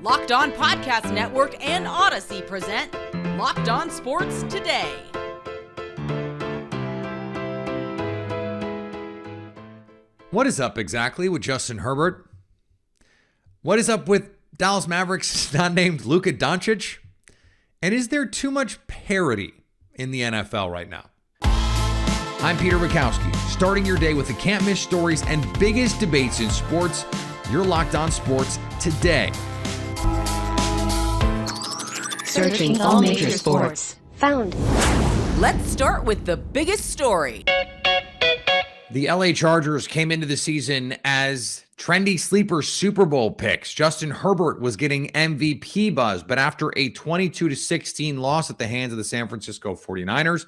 Locked On Podcast Network and Odyssey present Locked On Sports Today. What is up exactly with Justin Herbert? What is up with Dallas Mavericks not named Luka Doncic? And is there too much parity in the NFL right now? I'm Peter Bukowski, starting your day with the can't-miss stories and biggest debates in sports. You're Locked On Sports Today. Searching all major sports. Found. Let's start with the biggest story. The LA Chargers came into the season as trendy sleeper Super Bowl picks. Justin Herbert was getting MVP buzz, but after a 22-16 loss at the hands of the San Francisco 49ers,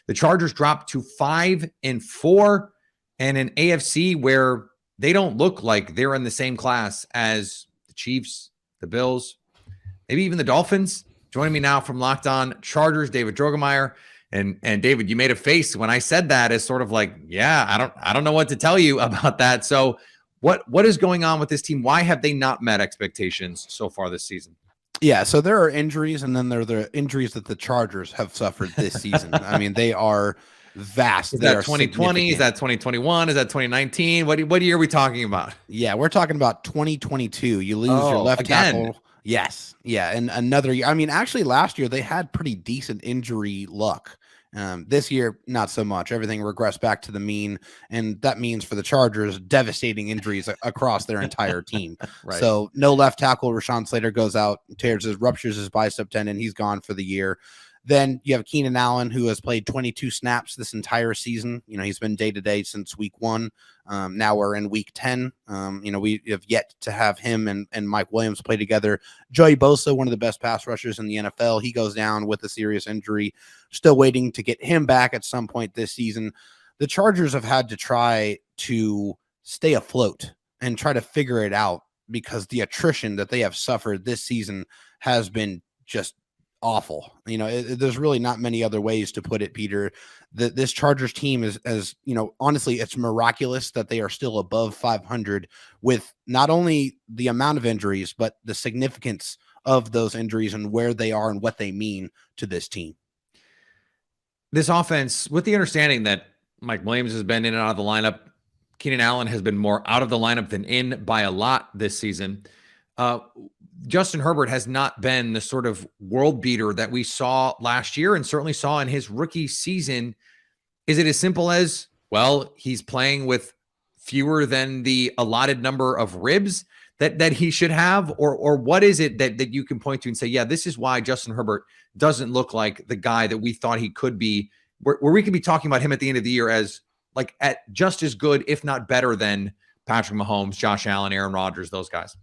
the Chargers dropped to 5-4 and an AFC where they don't look like they're in the same class as the Chiefs, the Bills, maybe even the Dolphins. Joining me now from Locked On Chargers, David Drogemeyer. And David, you made a face when I said that as sort of like, yeah, I don't know what to tell you about that. So what is going on with this team? Why have they not met expectations so far this season? Yeah, so there are injuries, and then there are the injuries that the Chargers have suffered this season. I mean, they are vast. Is that 2020? Is that 2021? Is that 2019? What year are we talking about? Yeah, we're talking about 2022. You lose your left tackle. Yes. Yeah. And another year. I mean, actually last year they had pretty decent injury luck. This year, not so much. Everything regressed back to the mean. And that means for the Chargers, devastating injuries across their entire team. Right. So no left tackle. Rashawn Slater goes out, ruptures his bicep tendon. He's gone for the year. Then you have Keenan Allen, who has played 22 snaps this entire season. You know, he's been day-to-day since week 1. Now we're in week 10. We have yet to have him and Mike Williams play together. Joey Bosa, one of the best pass rushers in the NFL, he goes down with a serious injury. Still waiting to get him back at some point this season. The Chargers have had to try to stay afloat and try to figure it out because the attrition that they have suffered this season has been just awful. There's really not many other ways to put it, Peter. This Chargers team is, as you know, honestly, it's miraculous that they are still above 500 with not only the amount of injuries, but the significance of those injuries and where they are and what they mean to this team. This offense, with the understanding that Mike Williams has been in and out of the lineup, Keenan Allen has been more out of the lineup than in by a lot this season. Justin Herbert has not been the sort of world beater that we saw last year and certainly saw in his rookie season. Is it as simple as, well, he's playing with fewer than the allotted number of ribs that he should have? Or what is it that you can point to and say, yeah, this is why Justin Herbert doesn't look like the guy that we thought he could be, where we could be talking about him at the end of the year as like at just as good, if not better than Patrick Mahomes, Josh Allen, Aaron Rodgers, those guys?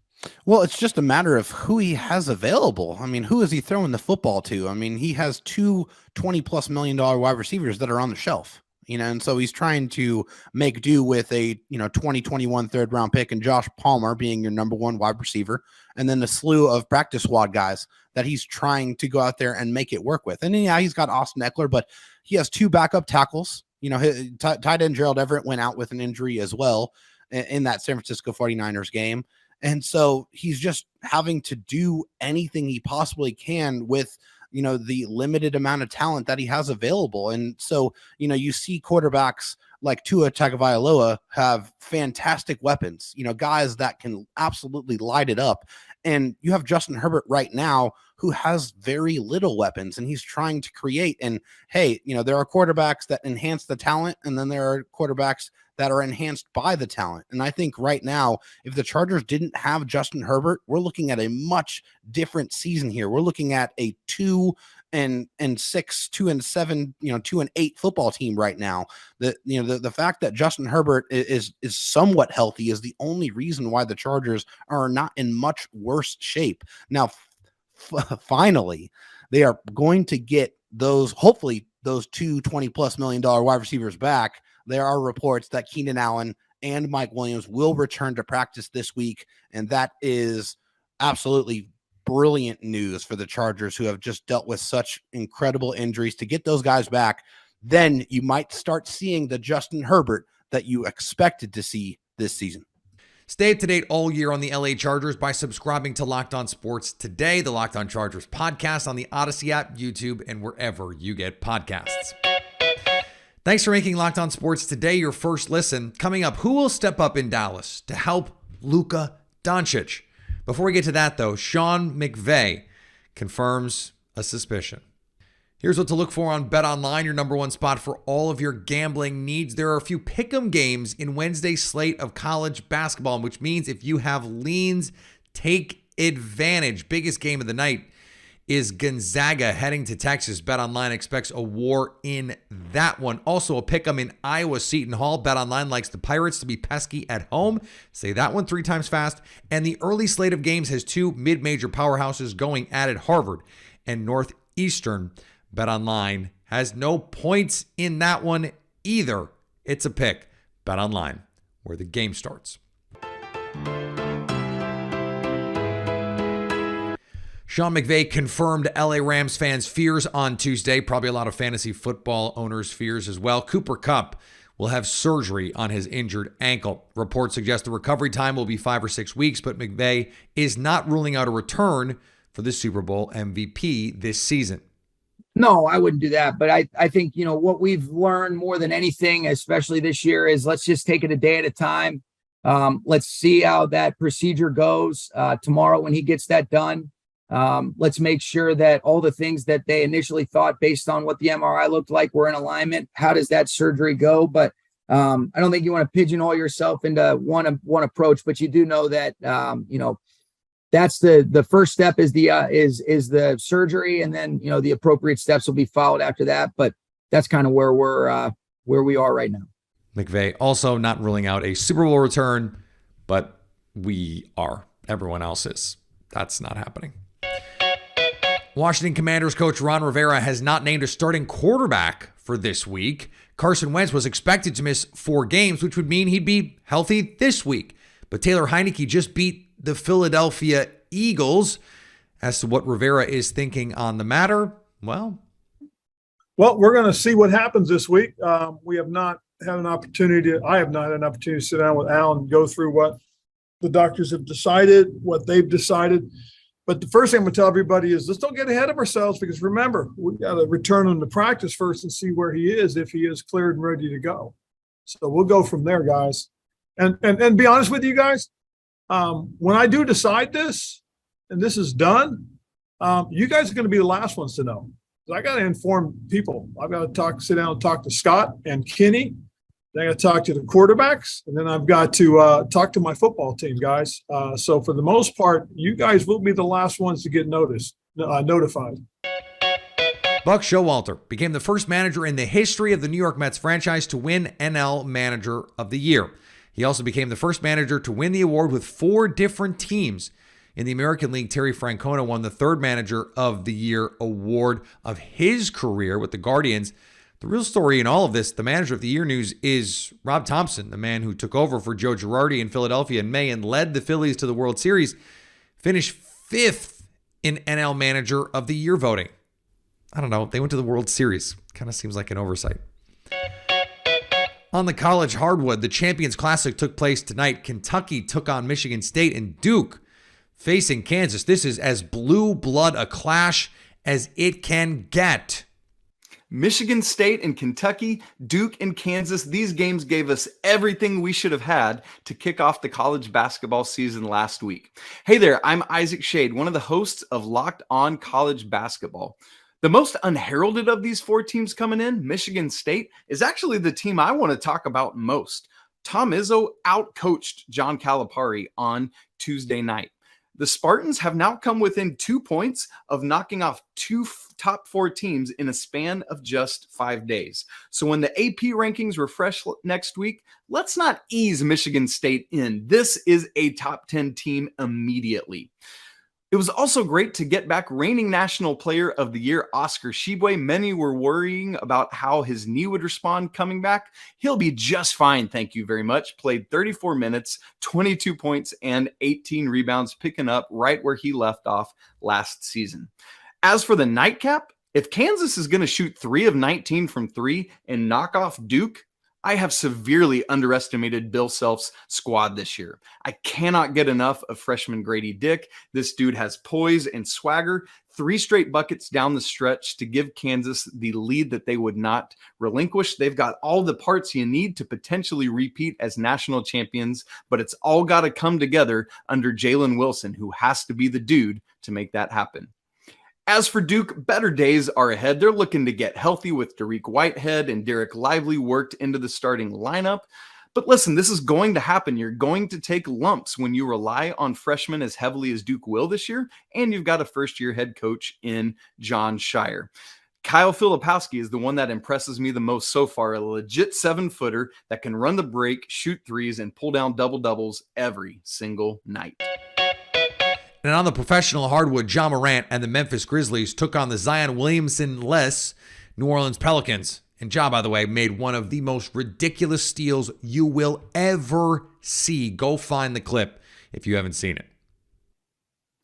Well, it's just a matter of who he has available. I mean, who is he throwing the football to? I mean, he has two $20+ million wide receivers that are on the shelf, and so he's trying to make do with a, 2021 third round pick and Josh Palmer being your number one wide receiver. And then a slew of practice squad guys that he's trying to go out there and make it work with. And then, yeah, he's got Austin Eckler, but he has 2 backup tackles. His tight end Gerald Everett went out with an injury as well in that San Francisco 49ers game. And so he's just having to do anything he possibly can with, the limited amount of talent that he has available. And so, you see quarterbacks like Tua Tagovailoa have fantastic weapons, guys that can absolutely light it up. And you have Justin Herbert right now who has very little weapons and he's trying to create. And hey, there are quarterbacks that enhance the talent, and then there are quarterbacks that are enhanced by the talent. And I think right now, if the Chargers didn't have Justin Herbert, we're looking at a much different season here. We're looking at a 2-6, 2-7, 2-8 football team right now. The fact that Justin Herbert is somewhat healthy is the only reason why the Chargers are not in much worse shape. Now, finally, they are going to get hopefully those 2 $20+ million wide receivers back. There are reports that Keenan Allen and Mike Williams will return to practice this week, and that is absolutely brilliant news for the Chargers, who have just dealt with such incredible injuries. To get those guys back, then you might start seeing the Justin Herbert that you expected to see this season. Stay up to date all year on the LA Chargers by subscribing to Locked On Sports today, the Locked On Chargers podcast on the Odyssey app, YouTube, and wherever you get podcasts. Thanks for making Locked On Sports today your first listen. Coming up, who will step up in Dallas to help Luka Doncic? Before we get to that, though, Sean McVay confirms a suspicion. Here's what to look for on BetOnline, your number one spot for all of your gambling needs. There are a few pick'em games in Wednesday's slate of college basketball, which means if you have leans, take advantage. Biggest game of the night is Gonzaga heading to Texas. BetOnline expects a war in that one. Also a pick'em in Iowa Seton Hall. BetOnline likes the Pirates to be pesky at home. Say that one 3 times fast. And the early slate of games has 2 mid-major powerhouses going at it, Harvard and Northeastern. BetOnline has no points in that one either. It's a pick. BetOnline, where the game starts. Sean McVay confirmed LA Rams fans' fears on Tuesday. Probably a lot of fantasy football owners' fears as well. Cooper Kupp will have surgery on his injured ankle. Reports suggest the recovery time will be 5 or 6 weeks, but McVay is not ruling out a return for the Super Bowl MVP this season. No, I wouldn't do that. But I think, what we've learned more than anything, especially this year, is let's just take it a day at a time. Let's see how that procedure goes tomorrow when he gets that done. Let's make sure that all the things that they initially thought based on what the MRI looked like were in alignment. How does that surgery go? But I don't think you want to pigeonhole yourself into one approach, but you do know that, that's the first step is the surgery, and then the appropriate steps will be followed after that. But that's kind of where we are right now. McVay also not ruling out a Super Bowl return, but we are. Everyone else is. That's not happening. Washington Commanders coach Ron Rivera has not named a starting quarterback for this week. Carson Wentz was expected to miss 4 games, which would mean he'd be healthy this week. But Taylor Heineke just beat the Philadelphia Eagles. As to what Rivera is thinking on the matter, well, we're going to see what happens this week. We have not had an opportunity. I have not had an opportunity to sit down with Al and go through what the doctors have decided, what they've decided. But the first thing I'm going to tell everybody is let's don't get ahead of ourselves, because remember, we got to return him to practice first and see where he is, if he is cleared and ready to go. So we'll go from there, guys. And be honest with you guys, when I do decide this and this is done, you guys are going to be the last ones to know. I got to inform people. I've got to sit down and talk to Scott and Kenny. Then I got to talk to the quarterbacks, and then I've got to talk to my football team, guys. So for the most part, you guys will be the last ones to get notified. Buck Showalter became the first manager in the history of the New York Mets franchise to win NL Manager of the Year. He also became the first manager to win the award with 4 different teams. In the American League, Terry Francona won the 3rd Manager of the Year award of his career with the Guardians. The real story in all of this, the Manager of the Year news, is Rob Thompson, the man who took over for Joe Girardi in Philadelphia in May and led the Phillies to the World Series, finished 5th in NL Manager of the Year voting. I don't know. They went to the World Series. Kind of seems like an oversight. On the college hardwood, the Champions Classic took place tonight. Kentucky took on Michigan State, and Duke facing Kansas. This is as blue blood a clash as it can get. Michigan State and Kentucky, Duke and Kansas, these games gave us everything we should have had to kick off the college basketball season last week. Hey there, I'm Isaac Shade, one of the hosts of Locked On College Basketball. The most unheralded of these 4 teams coming in, Michigan State, is actually the team I want to talk about most. Tom Izzo outcoached John Calipari on Tuesday night. The Spartans have now come within 2 points of knocking off 2 top 4 teams in a span of just 5 days. So when the AP rankings refresh next week, let's not ease Michigan State in. This is a top 10 team immediately. It was also great to get back reigning National Player of the Year, Oscar Tshiebwe. Many were worrying about how his knee would respond coming back. He'll be just fine, thank you very much. Played 34 minutes, 22 points, and 18 rebounds, picking up right where he left off last season. As for the nightcap, if Kansas is going to shoot 3 of 19 from 3 and knock off Duke, I have severely underestimated Bill Self's squad this year. I cannot get enough of freshman Grady Dick. This dude has poise and swagger. 3 straight buckets down the stretch to give Kansas the lead that they would not relinquish. They've got all the parts you need to potentially repeat as national champions, but it's all got to come together under Jalen Wilson, who has to be the dude to make that happen. As for Duke, better days are ahead. They're looking to get healthy with Dariq Whitehead and Derek Lively worked into the starting lineup. But listen, this is going to happen. You're going to take lumps when you rely on freshmen as heavily as Duke will this year, and you've got a first-year head coach in John Shire. Kyle Filipowski is the one that impresses me the most so far, a legit 7-footer that can run the break, shoot threes, and pull down double-doubles every single night. And on the professional hardwood, Ja Morant and the Memphis Grizzlies took on the Zion Williamson-less New Orleans Pelicans. And Ja, by the way, made one of the most ridiculous steals you will ever see. Go find the clip if you haven't seen it.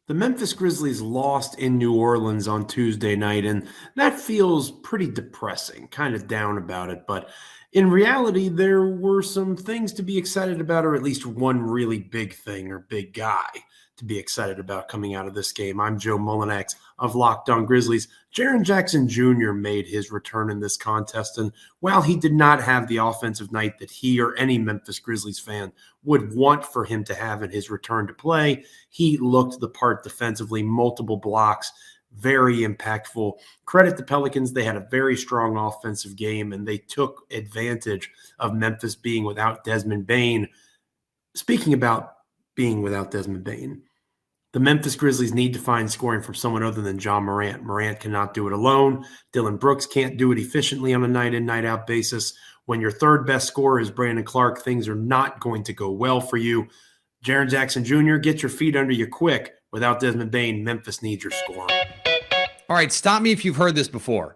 The Memphis Grizzlies lost in New Orleans on Tuesday night, and that feels pretty depressing, kind of down about it. But in reality, there were some things to be excited about, or at least one really big thing or big guy to be excited about coming out of this game. I'm Joe Mullinax of Locked On Grizzlies. Jaren Jackson Jr. made his return in this contest, and while he did not have the offensive night that he or any Memphis Grizzlies fan would want for him to have in his return to play, he looked the part defensively, multiple blocks, very impactful. Credit the Pelicans. They had a very strong offensive game, and they took advantage of Memphis being without Desmond Bane. Speaking about being without Desmond Bane, the Memphis Grizzlies need to find scoring from someone other than Ja Morant. Morant cannot do it alone. Dillon Brooks can't do it efficiently on a night-in, night-out basis. When your third best scorer is Brandon Clark, things are not going to go well for you. Jaren Jackson Jr., get your feet under you quick. Without Desmond Bane, Memphis needs your scoring. All right, stop me if you've heard this before.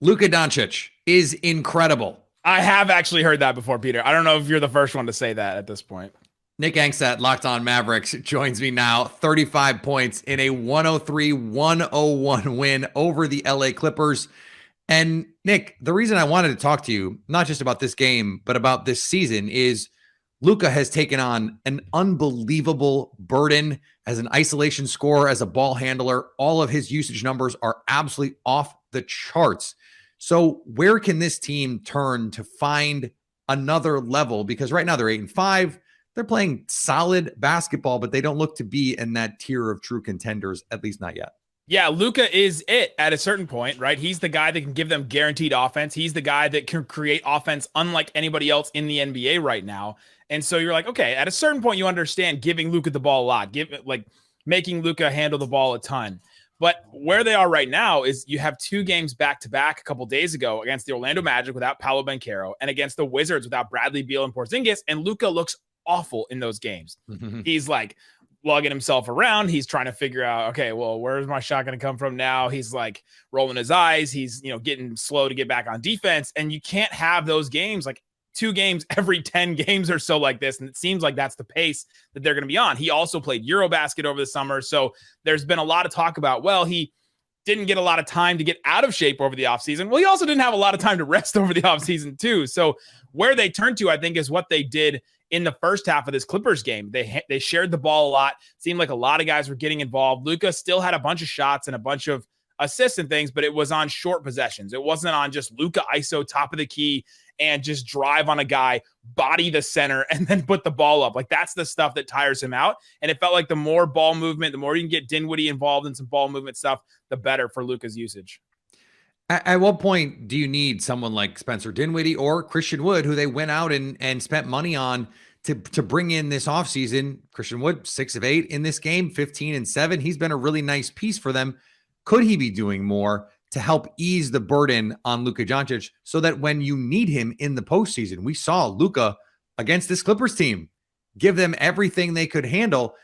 Luka Doncic is incredible. I have actually heard that before, Peter. I don't know if you're the first one to say that at this point. Nick Angstadt, Locked On Mavericks, joins me now. 35 points in a 103-101 win over the LA Clippers. And Nick, the reason I wanted to talk to you, not just about this game, but about this season, is Luka has taken on an unbelievable burden as an isolation scorer, as a ball handler. All of his usage numbers are absolutely off the charts. So where can this team turn to find another level? Because right now they're 8-5. They're playing solid basketball, but they don't look to be in that tier of true contenders, at least not yet. Yeah, Luka is it at a certain point, right? He's the guy that can give them guaranteed offense. He's the guy that can create offense unlike anybody else in the NBA right now. And so you're like, okay, at a certain point, you understand giving Luka the ball a lot, making Luka handle the ball a ton. But where they are right now is you have 2 games back-to-back a couple days ago against the Orlando Magic without Paolo Banchero and against the Wizards without Bradley Beal and Porzingis, and Luka looks awful in those games. He's like lugging himself around. He's trying to figure out, okay, well, where's my shot going to come from now? He's like rolling his eyes. He's, getting slow to get back on defense. And you can't have those games, like 2 games every 10 games or so like this. And it seems like that's the pace that they're going to be on. He also played Eurobasket over the summer. So there's been a lot of talk about, well, he didn't get a lot of time to get out of shape over the offseason. Well, he also didn't have a lot of time to rest over the offseason too. So where they turn to, I think, is what they did in the first half of this Clippers game. They shared the ball a lot. Seemed like a lot of guys were getting involved. Luka still had a bunch of shots and a bunch of assists and things, but it was on short possessions. It wasn't on just Luka ISO, top of the key, and just drive on a guy, body the center, and then put the ball up. Like, that's the stuff that tires him out. And it felt like the more ball movement, the more you can get Dinwiddie involved in some ball movement stuff, the better for Luka's usage. At what point do you need someone like Spencer Dinwiddie or Christian Wood, who they went out and spent money on to bring in this offseason? Christian Wood, 6 of 8 in this game, 15-7. He's been a really nice piece for them. Could he be doing more to help ease the burden on Luka Doncic so that when you need him in the postseason? We saw Luka against this Clippers team give them everything they could handle.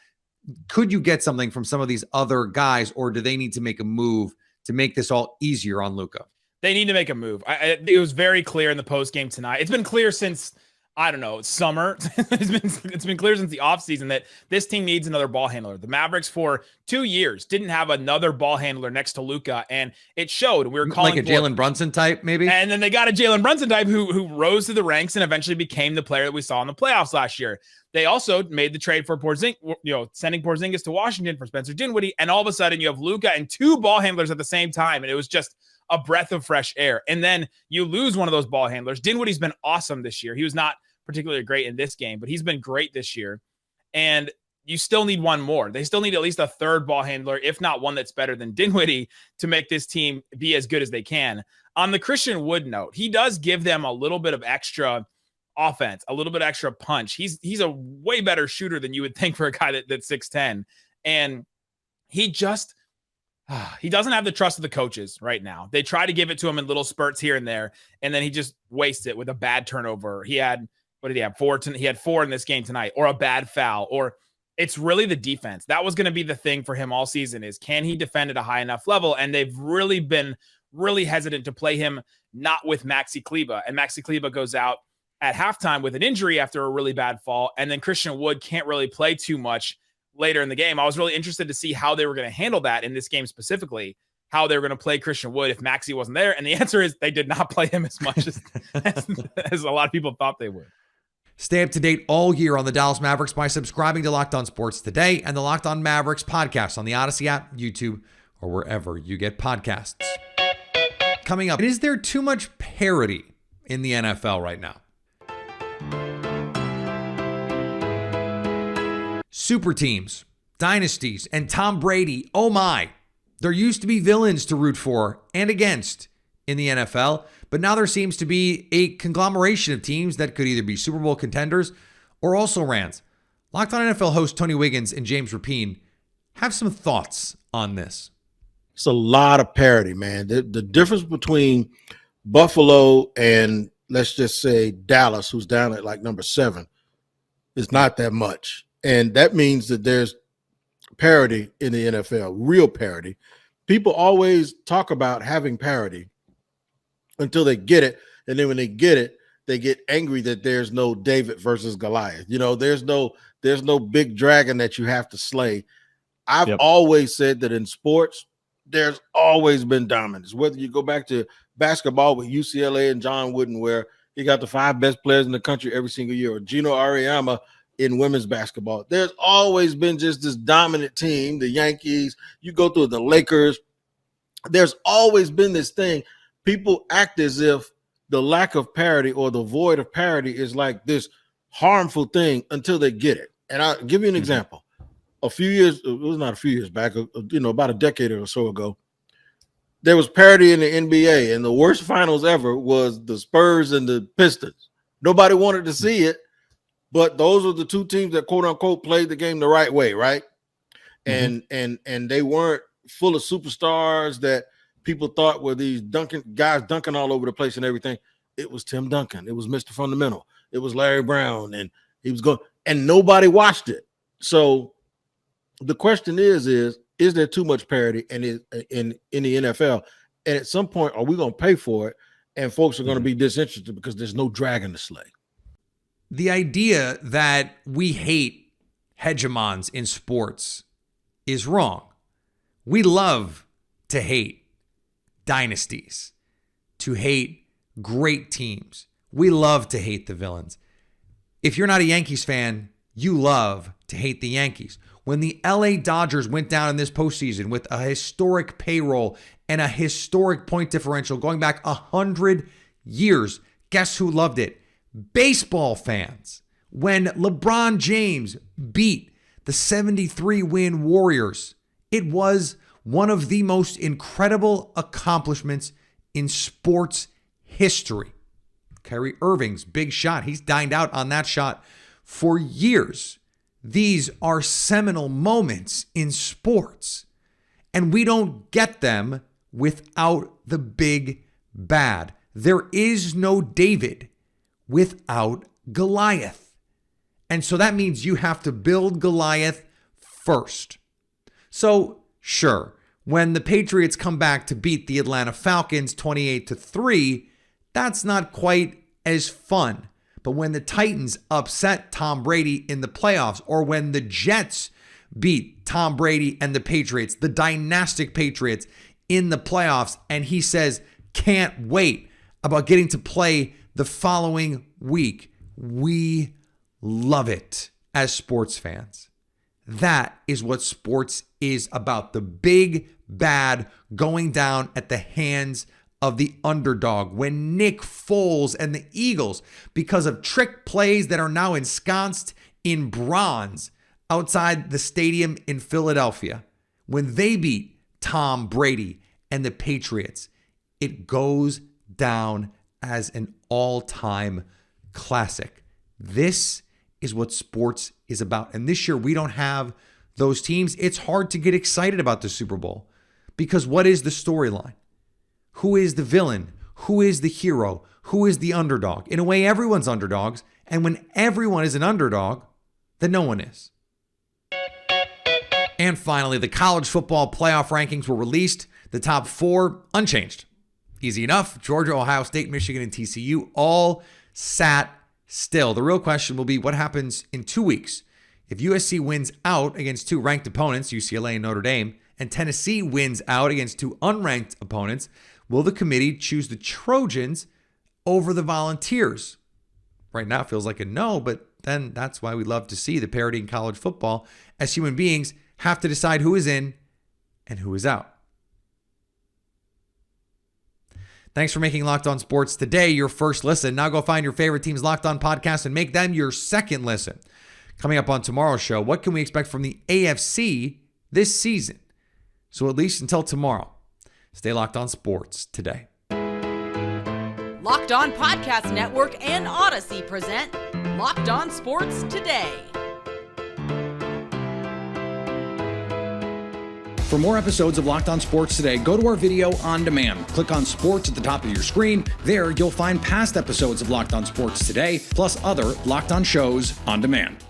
Could you get something from some of these other guys, or do they need to make a move to make this all easier on Luka? They need to make a move. It was very clear in the post game tonight. It's been clear since I don't know, summer. It's been clear since the offseason that this team needs another ball handler. The Mavericks for 2 years didn't have another ball handler next to Luka, and it showed. We were calling like a Jalen Brunson type, maybe. And then they got a Jalen Brunson type who rose to the ranks and eventually became the player that we saw in the playoffs last year. They also made the trade for Porzingis, sending Porzingis to Washington for Spencer Dinwiddie, and all of a sudden you have Luka and 2 ball handlers at the same time, and it was just a breath of fresh air. And then you lose one of those ball handlers. Dinwiddie's been awesome this year. He was not particularly great in this game, but he's been great this year. And you still need one more. They still need at least a third ball handler, if not one that's better than Dinwiddie, to make this team be as good as they can. On the Christian Wood note, he does give them a little bit of extra offense, a little bit extra punch. He's a way better shooter than you would think for a guy that's 6'10". And he doesn't have the trust of the coaches right now. They try to give it to him in little spurts here and there, and then he just wastes it with a bad turnover. He had, what did he have? 4. He had 4 in this game tonight, or a bad foul, or it's really the defense. That was going to be the thing for him all season, is can he defend at a high enough level? And they've really been really hesitant to play him not with Maxi Kleber. And Maxi Kleber goes out at halftime with an injury after a really bad fall, and then Christian Wood can't really play too much later in the game. I was really interested to see how they were going to handle that in this game specifically, how they were going to play Christian Wood if Maxi wasn't there. And the answer is they did not play him as much as a lot of people thought they would. Stay up to date all year on the Dallas Mavericks by subscribing to Locked On Sports Today and the Locked On Mavericks podcast on the Odyssey app, YouTube, or wherever you get podcasts. Coming up, is there too much parity in the NFL right now? Super teams, dynasties, and Tom Brady, oh my. There used to be villains to root for and against in the NFL, but now there seems to be a conglomeration of teams that could either be Super Bowl contenders or also rans. Locked On NFL host Tony Wiggins and James Rapien have some thoughts on this. It's a lot of parity, man. The difference between Buffalo and, let's just say, Dallas, who's down at like number 7, is not that much. And that means that there's parity in the NFL, real parity. People always talk about having parity until they get it. And then when they get it, they get angry that there's no David versus Goliath. There's no big dragon that you have to slay. I've always said that in sports, there's always been dominance. Whether you go back to basketball with UCLA and John Wooden, where he got the 5 best players in the country every single year, or Gino Auriemma in women's basketball. There's always been just this dominant team, the Yankees. You go through the Lakers. There's always been this thing. People act as if the lack of parity or the void of parity is like this harmful thing until they get it. And I'll give you an example. It was not a few years back, about a decade or so ago, there was parity in the NBA, and the worst finals ever was the Spurs and the Pistons. Nobody wanted to see it, but those are the 2 teams that quote unquote played the game the right way, right? Mm-hmm. And they weren't full of superstars that people thought were these guys dunking all over the place and everything. It was Tim Duncan. It was Mr. Fundamental. It was Larry Brown, and he was going, and nobody watched it. So the question is there too much parity in the NFL? And at some point, are we going to pay for it? And folks are going to be disinterested because there's no dragon to slay. The idea that we hate hegemons in sports is wrong. We love to hate dynasties, to hate great teams. We love to hate the villains. If you're not a Yankees fan, you love to hate the Yankees. When the LA Dodgers went down in this postseason with a historic payroll and a historic point differential going back 100 years, guess who loved it? Baseball fans. When LeBron James beat the 73-win Warriors, it was one of the most incredible accomplishments in sports history. Kyrie Irving's big shot, he's dined out on that shot for years. These are seminal moments in sports, and we don't get them without the big bad. There is no David without Goliath. And so that means you have to build Goliath first. So, sure, when the Patriots come back to beat the Atlanta Falcons 28-3, that's not quite as fun. But when the Titans upset Tom Brady in the playoffs, or when the Jets beat Tom Brady and the Patriots, the dynastic Patriots, in the playoffs, and he says, can't wait about getting to play the following week, we love it as sports fans. That is what sports is about. The big bad going down at the hands of the underdog. When Nick Foles and the Eagles, because of trick plays that are now ensconced in bronze outside the stadium in Philadelphia, when they beat Tom Brady and the Patriots, it goes down as an all-time classic. This is what sports is about. And this year, we don't have those teams. It's hard to get excited about the Super Bowl because what is the storyline? Who is the villain? Who is the hero? Who is the underdog? In a way, everyone's underdogs. And when everyone is an underdog, then no one is. And finally, the college football playoff rankings were released. The top 4 unchanged. Easy enough. Georgia, Ohio State, Michigan, and TCU all sat still. The real question will be what happens in 2 weeks. If USC wins out against 2 ranked opponents, UCLA and Notre Dame, and Tennessee wins out against 2 unranked opponents, will the committee choose the Trojans over the Volunteers? Right now it feels like a no, but then that's why we love to see the parity in college football, as human beings have to decide who is in and who is out. Thanks for making Locked On Sports today your first listen. Now go find your favorite team's Locked On podcast and make them your second listen. Coming up on tomorrow's show, what can we expect from the AFC this season? So at least until tomorrow, stay Locked On Sports today. Locked On Podcast Network and Odyssey present Locked On Sports Today. For more episodes of Locked On Sports Today, go to our video on demand. Click on Sports at the top of your screen. There, you'll find past episodes of Locked On Sports Today, plus other Locked On shows on demand.